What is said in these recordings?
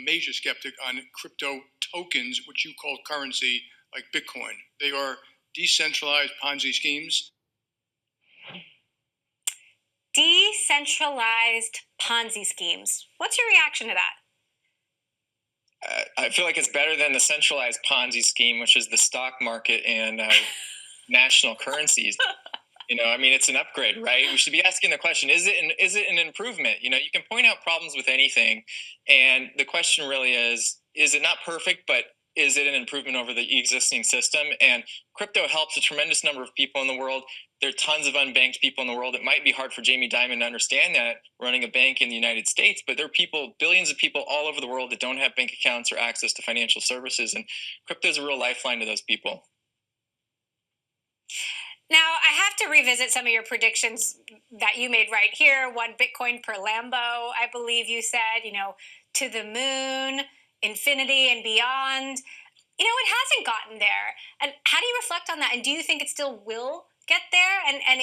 major skeptic on crypto tokens, which you call currency, like Bitcoin. They are decentralized Ponzi schemes. Decentralized Ponzi schemes. What's your reaction to that? I feel like it's better than the centralized Ponzi scheme, which is the stock market and national currencies. It's an upgrade, right? We should be asking the question, is it an improvement? You can point out problems with anything. And the question really is it not perfect, but is it an improvement over the existing system? And crypto helps a tremendous number of people in the world. There are tons of unbanked people in the world. It might be hard for Jamie Dimon to understand that running a bank in the United States, but there are people, billions of people all over the world that don't have bank accounts or access to financial services. And crypto is a real lifeline to those people. Now, I have to revisit some of your predictions that you made right here. 1 Bitcoin per Lambo, I believe you said, to the moon, infinity and beyond. It hasn't gotten there. And how do you reflect on that? And do you think it still will get there? And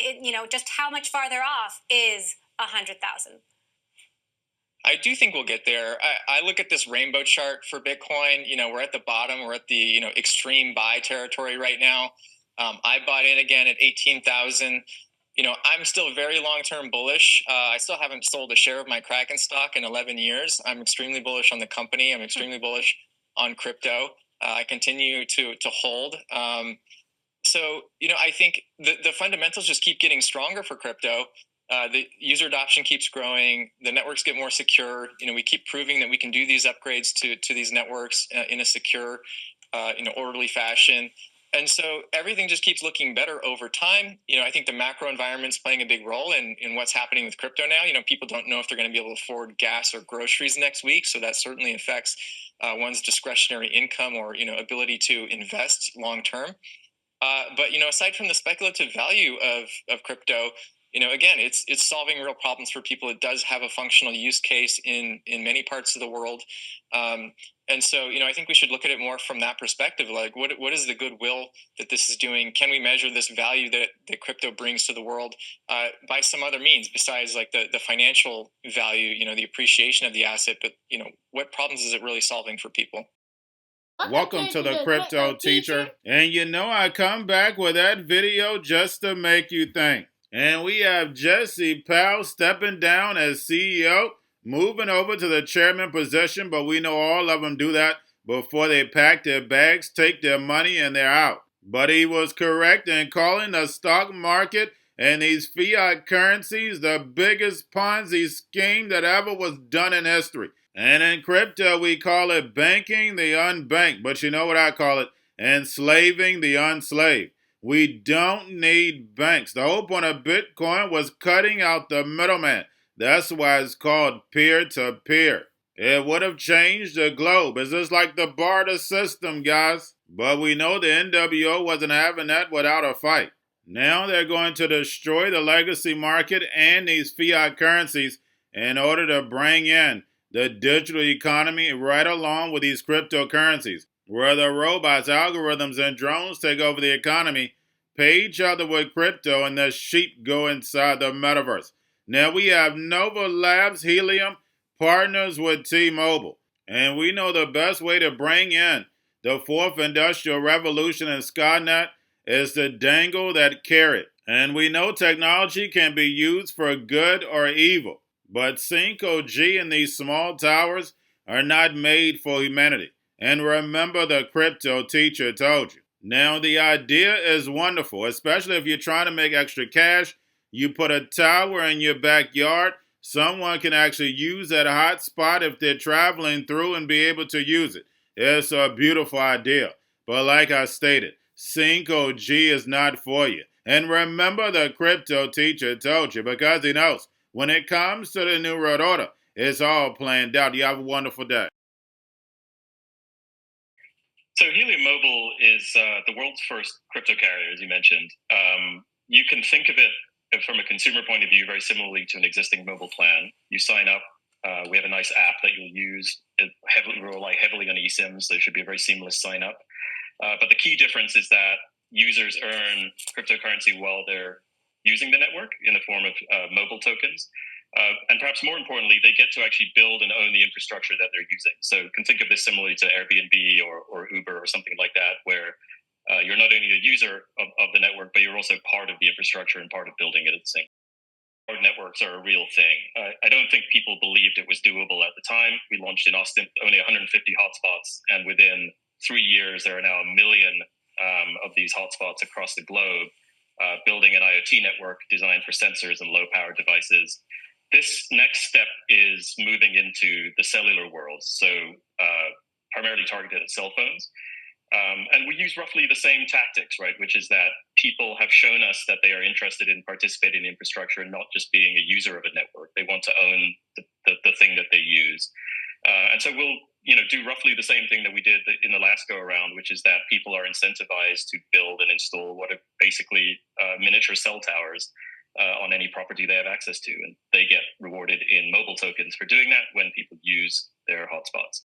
just how much farther off is 100,000? I do think we'll get there. I look at this rainbow chart for Bitcoin. We're at the bottom. We're at the extreme buy territory right now. I bought in again at 18,000. I'm still very long-term bullish. I still haven't sold a share of my Kraken stock in 11 years. I'm extremely bullish on the company. I'm extremely bullish on crypto. I continue to hold. So I think the fundamentals just keep getting stronger for crypto. The user adoption keeps growing. The networks get more secure. We keep proving that we can do these upgrades to these networks in a secure, orderly fashion. And so everything just keeps looking better over time. I think the macro environment's playing a big role in what's happening with crypto now. People don't know if they're going to be able to afford gas or groceries next week. So that certainly affects one's discretionary income or, ability to invest long term. But aside from the speculative value of crypto, again, it's solving real problems for people. It does have a functional use case in many parts of the world. And so, I think we should look at it more from that perspective. Like, what is the goodwill that this is doing? Can we measure this value that crypto brings to the world by some other means besides like the financial value, the appreciation of the asset? But, what problems is it really solving for people? Welcome to the Crypto Teacher. And I come back with that video just to make you think. And we have Jesse Powell stepping down as CEO, moving over to the chairman position, but we know all of them do that before they pack their bags, take their money, and they're out. But he was correct in calling the stock market and these fiat currencies the biggest Ponzi scheme that ever was done in history. And in crypto, we call it banking the unbanked. But you know what I call it? Enslaving the unslaved. We don't need banks. The whole point of Bitcoin was cutting out the middleman. That's why it's called peer-to-peer. It would have changed the globe. It's just like the barter system, guys. But we know the NWO wasn't having that without a fight. Now they're going to destroy the legacy market and these fiat currencies in order to bring in the digital economy right along with these cryptocurrencies, where the robots, algorithms, and drones take over the economy, pay each other with crypto, and the sheep go inside the metaverse. Now we have Nova Labs Helium partners with T-Mobile, and we know the best way to bring in the fourth industrial revolution in Skynet is to dangle that carrot. And we know technology can be used for good or evil. But 5G and these small towers are not made for humanity. And remember, the crypto teacher told you. Now, the idea is wonderful, especially if you're trying to make extra cash. You put a tower in your backyard. Someone can actually use that hot spot if they're traveling through and be able to use it. It's a beautiful idea. But like I stated, 5G is not for you. And remember, the crypto teacher told you, because he knows. When it comes to the New World Order, it's all planned out. You have a wonderful day. So Helium Mobile is the world's first crypto carrier, as you mentioned. You can think of it from a consumer point of view very similarly to an existing mobile plan. You sign up. We have a nice app that you'll use. We rely heavily on eSIMs, so it should be a very seamless sign up. But the key difference is that users earn cryptocurrency while they're using the network in the form of mobile tokens. And perhaps more importantly, they get to actually build and own the infrastructure that they're using. So you can think of this similarly to Airbnb or Uber or something like that, where you're not only a user of the network, but you're also part of the infrastructure and part of building it at the same time. Networks are a real thing. I don't think people believed it was doable at the time. We launched in Austin, only 150 hotspots, and within 3 years, there are now 1 million of these hotspots across the globe, building an IoT network designed for sensors and low-power devices. This next step is moving into the cellular world, so primarily targeted at cell phones. And we use roughly the same tactics, right? Which is that people have shown us that they are interested in participating in infrastructure and not just being a user of a network. They want to own the thing that they use. And so we'll do roughly the same thing that we did in the last go around, which is that people are incentivized to build and install what are basically miniature cell towers on any property they have access to. And they get rewarded in mobile tokens for doing that when people use their hotspots.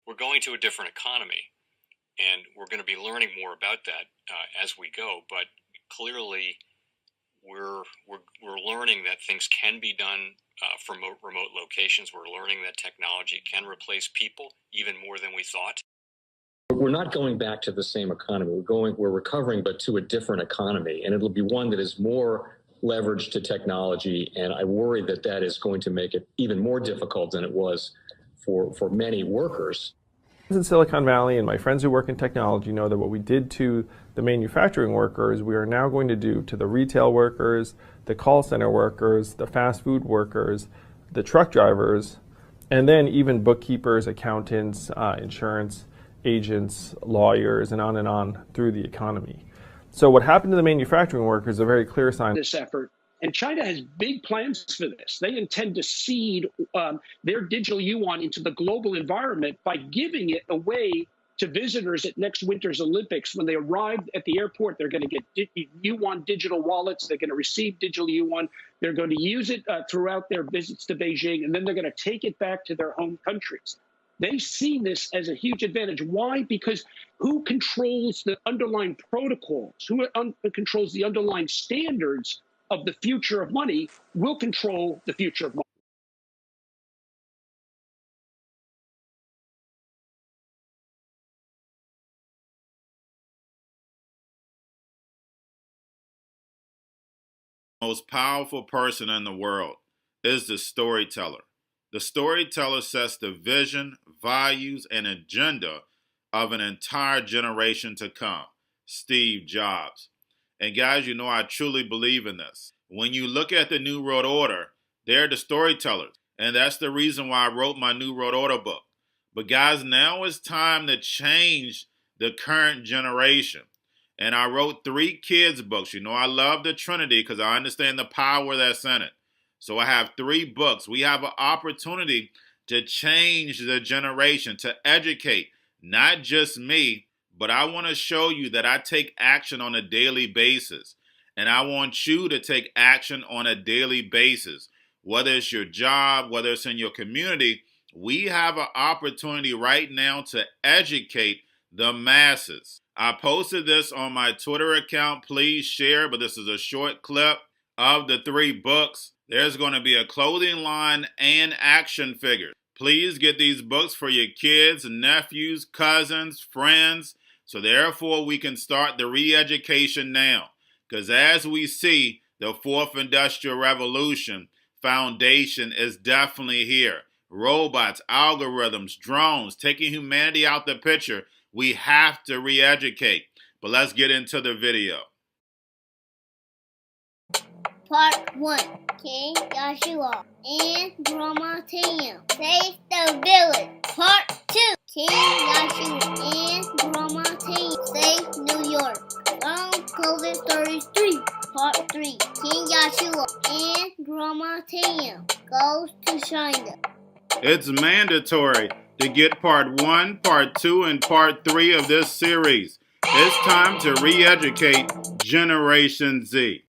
We're going to a different economy. And we're going to be learning more about that as we go. But clearly, we're learning that things can be done from remote locations. We're learning that technology can replace people even more than we thought. We're not going back to the same economy. We're recovering, but to a different economy, and it'll be one that is more leveraged to technology. And I worry that that is going to make it even more difficult than it was for many workers. In Silicon Valley, and my friends who work in technology know that what we did to the manufacturing workers, we are now going to do to the retail workers, the call center workers, the fast food workers, the truck drivers, and then even bookkeepers, accountants, insurance agents, lawyers, and on through the economy. So what happened to the manufacturing workers is a very clear sign. This effort. And China has big plans for this. They intend to seed their digital yuan into the global environment by giving it away to visitors at next winter's Olympics. When they arrive at the airport, they're going to get yuan digital wallets. They're going to receive digital yuan. They're going to use it throughout their visits to Beijing, and then they're going to take it back to their home countries. They see this as a huge advantage. Why? Because who controls the underlying protocols? Who controls the underlying standards of the future of money will control the future of money. Most powerful person in the world is the storyteller. The storyteller sets the vision, values, and agenda of an entire generation to come. Steve Jobs. And guys, you know I truly believe in this. When you look at the New World Order, they're the storytellers. And that's the reason why I wrote my New World Order book. But guys, now it's time to change the current generation. And I wrote 3 kids' books. You know I love the Trinity because I understand the power that's in it. So I have 3 books. We have an opportunity to change the generation, to educate, not just me, but I want to show you that I take action on a daily basis. And I want you to take action on a daily basis. Whether it's your job, whether it's in your community, we have an opportunity right now to educate the masses. I posted this on my Twitter account. Please share, but this is a short clip of the 3 books. There's going to be a clothing line and action figures. Please get these books for your kids, nephews, cousins, friends. So therefore, we can start the re-education now. Because as we see, the 4th Industrial Revolution foundation is definitely here. Robots, algorithms, drones, taking humanity out the picture. We have to re-educate. But let's get into the video. Part 1. King Joshua and Drama Team Save the Village. Part 2. King Joshua and Drama Team Save New York from COVID-33. Part 3. King Joshua and Drama Team goes to China. It's mandatory to get part 1, part 2, and part 3 of this series. It's time to re-educate Generation Z.